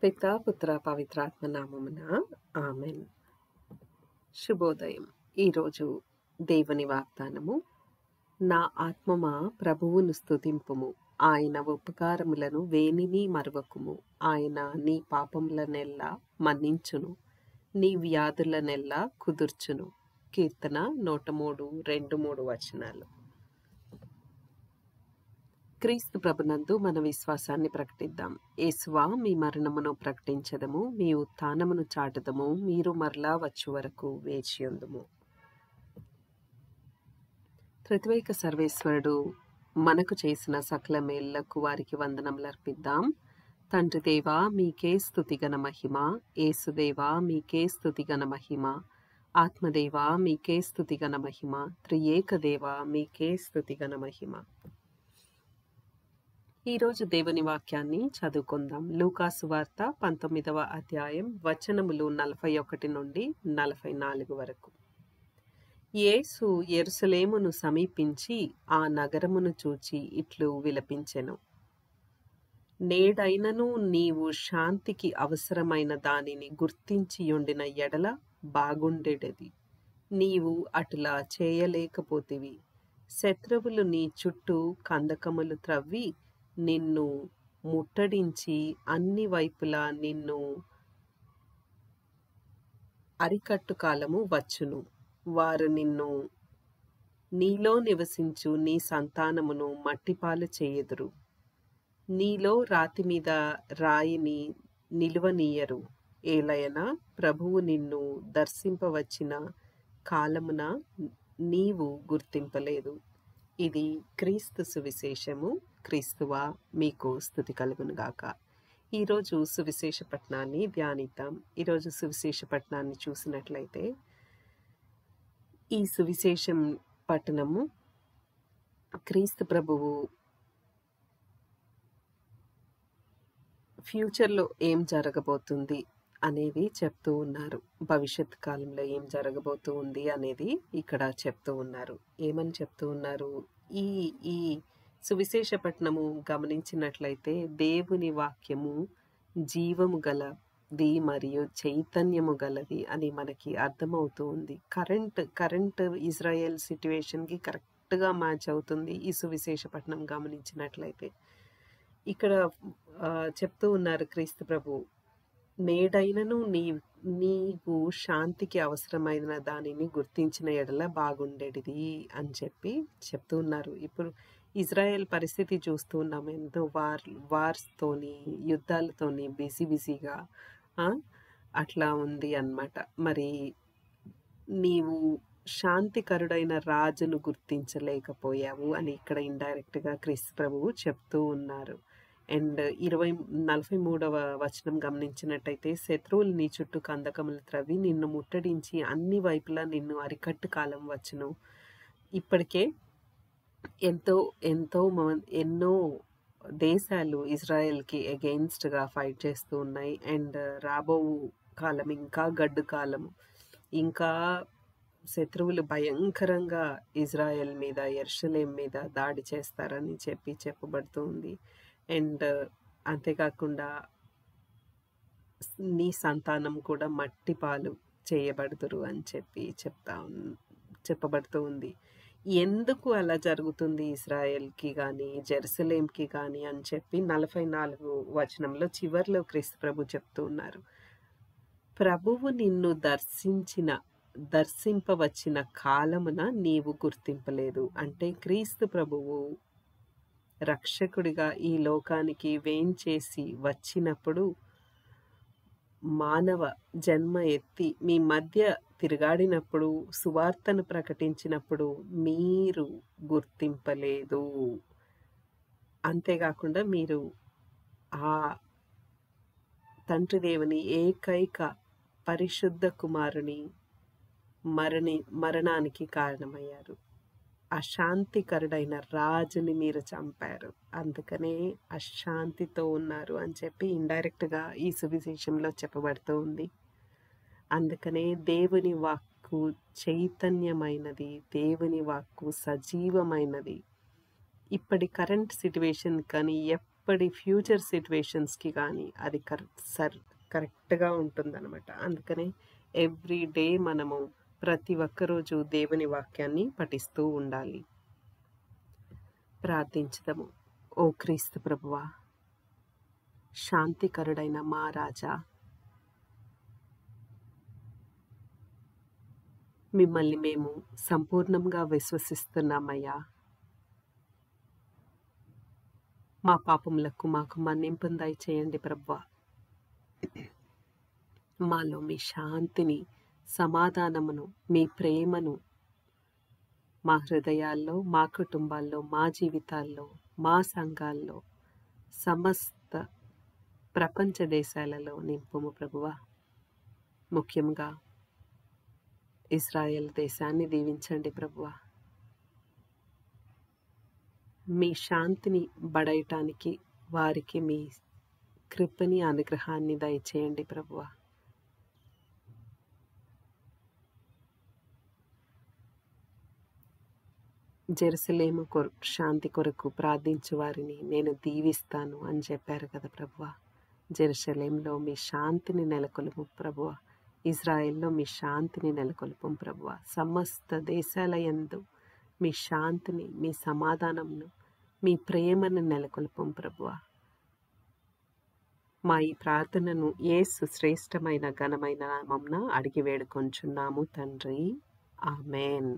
పితా పుత్ర పవిత్రాత్మ నామమున ఆమెన్. శుభోదయం. ఈరోజు దేవుని వాగ్దానము, నా ఆత్మమా ప్రభువును స్తుతింపుము, ఆయన ఉపకారములను వేనిని మరువకుము, ఆయన నీ పాపములనెల్లా మన్నించును, నీ వ్యాధులనెల్లా కుదుర్చును. కీర్తన 103:2-3 వచనాలు. క్రీస్తు ప్రభునందు మన విశ్వాసాన్ని ప్రకటిద్దాం. యేసువా, మీ మరణమును ప్రకటించదము, మీ ఉత్థానమును చాటుదము, మీరు మరలా వచ్చు వరకు వేచియుందుము. త్రిత్వైక సర్వేశ్వరుడు మనకు చేసిన సకల మేళ్లకు వారికి వందనములర్పిద్దాం. తండ్రి దేవా, మీకే స్తుతిగణ మహిమ. యేసుదేవా, మీకే స్తుతిగణ మహిమ. ఆత్మదేవా, మీకే స్తుతిగణ మహిమ. త్రియేక దేవా, మీకే స్తుతిగణ మహిమ. ఈరోజు దేవుని వాక్యాన్ని చదువుకుందాం. లూకాసు వార్త 19వ అధ్యాయం వచనములు 41-44 వరకు. యేసు యెరూషలేమును సమీపించి ఆ నగరమును చూచి ఇట్లు విలపించెను. నేడైనను నీవు శాంతికి అవసరమైన దానిని గుర్తించియుండిన ఎడల బాగుండెడది. నీవు అటులా చేయలేకపోతివి. శత్రువులు నీ చుట్టూ కందకములు త్రవ్వి నిన్ను ముట్టడించి అన్ని వైపులా నిన్ను అరికట్టు కాలము వచ్చును. వారు నిన్ను, నీలో నివసించు నీ సంతానమును మట్టిపాలు చేయుదురు. నీలో రాతి మీద రాయిని నిలువనీయరు. ఏలయన ప్రభువు నిన్ను దర్శింపవచ్చిన కాలమున నీవు గుర్తింపలేదు. ఇది క్రీస్తు సువిశేషము. క్రీస్తువా, మీకు స్తుతి కలుగునుగాక. ఈరోజు సువిశేష పట్టణాన్ని ధ్యానిద్దాం. ఈరోజు సువిశేష పట్టణాన్ని చూసినట్లయితే, ఈ సువిశేషం పట్టణము క్రీస్తు ప్రభువు ఫ్యూచర్లో ఏం జరగబోతుంది అనేది చెప్తూ ఉన్నారు. భవిష్యత్ కాలంలో ఏం జరగబోతూ ఉంది అనేది ఇక్కడ చెప్తూ ఉన్నారు. ఏమని చెప్తూ ఉన్నారు? ఈ సువిశేష పట్టణము గమనించినట్లయితే దేవుని వాక్యము జీవము గలది మరియు చైతన్యము గలది అని మనకి అర్థమవుతూ ఉంది. కరెంట్ ఇజ్రాయెల్ సిట్యువేషన్కి కరెక్ట్గా మ్యాచ్ అవుతుంది ఈ సువిశేష పట్టణం గమనించినట్లయితే. ఇక్కడ చెప్తూ ఉన్నారు క్రీస్తు ప్రభు, నేడైనను నీవు శాంతికి అవసరమైన దానిని గుర్తించిన ఎడల బాగుండేది అని చెప్తూ ఉన్నారు. ఇప్పుడు ఇజ్రాయెల్ పరిస్థితి చూస్తూ ఉన్నాం. ఎంతో వార్స్తోని, యుద్ధాలతోని బిజీగా అట్లా ఉంది అన్నమాట. మరి నీవు శాంతికరుడైన రాజును గుర్తించలేకపోయావు అని ఇక్కడ ఇండైరెక్ట్గా క్రీస్తు ప్రభువు చెప్తూ ఉన్నారు. అండ్ 43వ వచనం గమనించినట్టయితే, శత్రువులు నీ చుట్టూ కందకములు త్రవ్వి నిన్ను ముట్టడించి అన్ని వైపులా నిన్ను అరికట్టు కాలం వచ్చును. ఇప్పటికే ఎన్నో దేశాలు ఇజ్రాయెల్కి అగెయిన్స్ట్గా ఫైట్ చేస్తూ ఉన్నాయి. అండ్ రాబో కాలం ఇంకా గడ్డు కాలము, ఇంకా శత్రువులు భయంకరంగా ఇజ్రాయెల్ మీద, యెరూషలేం మీద దాడి చేస్తారని చెప్పబడుతూ ఉంది. అండ్ అంతేకాకుండా నీ సంతానం కూడా మట్టి పాలు చేయబడుతురు అని చెప్పబడుతూ ఉంది. ఎందుకు అలా జరుగుతుంది ఇజ్రాయెల్కి కానీ జెరూసలేంకి కానీ అని 44 వచనంలో చివర్లో క్రీస్తు ప్రభు చెప్తూ ఉన్నారు. ప్రభువు నిన్ను దర్శింపవచ్చిన కాలమున నీవు గుర్తింపలేదు. అంటే క్రీస్తు ప్రభువు రక్షకుడిగా ఈ లోకానికి వేంచేసి వచ్చినప్పుడు, మానవ జన్మ ఎత్తి మీ మధ్య తిరుగాడినప్పుడు, సువార్తను ప్రకటించినప్పుడు మీరు గుర్తింపలేదు. అంతేకాకుండా మీరు ఆ తండ్రి దేవుని ఏకైక పరిశుద్ధ కుమారుని మరణానికి కారణమయ్యారు. అశాంతికరుడైన రాజుని మీరు చంపారు, అందుకనే అశాంతితో ఉన్నారు అని ఇండైరెక్ట్గా ఈ సువిశేషంలో చెప్పబడుతూ ఉంది. అందుకనే దేవుని వాక్కు చైతన్యమైనది, దేవుని వాక్కు సజీవమైనది. ఇప్పటి కరెంట్ సిట్యువేషన్ కానీ ఇప్పటి ఫ్యూచర్ సిట్యుయేషన్స్కి కానీ అది కరెక్ట్గా ఉంటుందన్నమాట. అందుకనే ఎవ్రీ డే మనము ప్రతి ఒక్కరోజు దేవుని వాక్యాన్ని పఠిస్తూ ఉండాలి. ప్రార్థించుదాము. ఓ క్రీస్తు ప్రభువా, శాంతికరుడైన మా రాజా, మిమ్మల్ని మేము సంపూర్ణంగా విశ్వసిస్తున్నామయ్యా. మా పాపములకు మాకు మన్నింపును దయచేయండి ప్రభువా. మాలో మీ శాంతిని, సమాధానమును, మీ ప్రేమను మా హృదయాల్లో, మా కుటుంబాల్లో, మా జీవితాల్లో, మా సంఘాల్లో, సమస్త ప్రపంచ దేశాలలో నింపుము ప్రభువా. ముఖ్యంగా ఇజ్రాయెల్ దేశాన్ని దీవించండి ప్రభువా. మీ శాంతిని బడయటానికి వారికి మీ కృపని, అనుగ్రహాన్ని దయచేయండి ప్రభువా. జెరూసలేము శాంతి కొరకు ప్రార్థించు వారిని నేను దీవిస్తాను అని చెప్పారు కదా ప్రభువా. జెరూసలేంలో మీ శాంతిని నెలకొల్పు ప్రభువా. ఇజ్రాయెల్లో మీ శాంతిని నెలకొల్పు ప్రభువా. సమస్త దేశాల యందు మీ శాంతిని, మీ సమాధానంను, మీ ప్రేమను నెలకొల్పు ప్రభువా. మా ఈ ప్రార్థనను యేసు శ్రేష్టమైన ఘనమైన నామమున అడిగి వేడుకొంచున్నాము తండ్రి. ఆమేన్.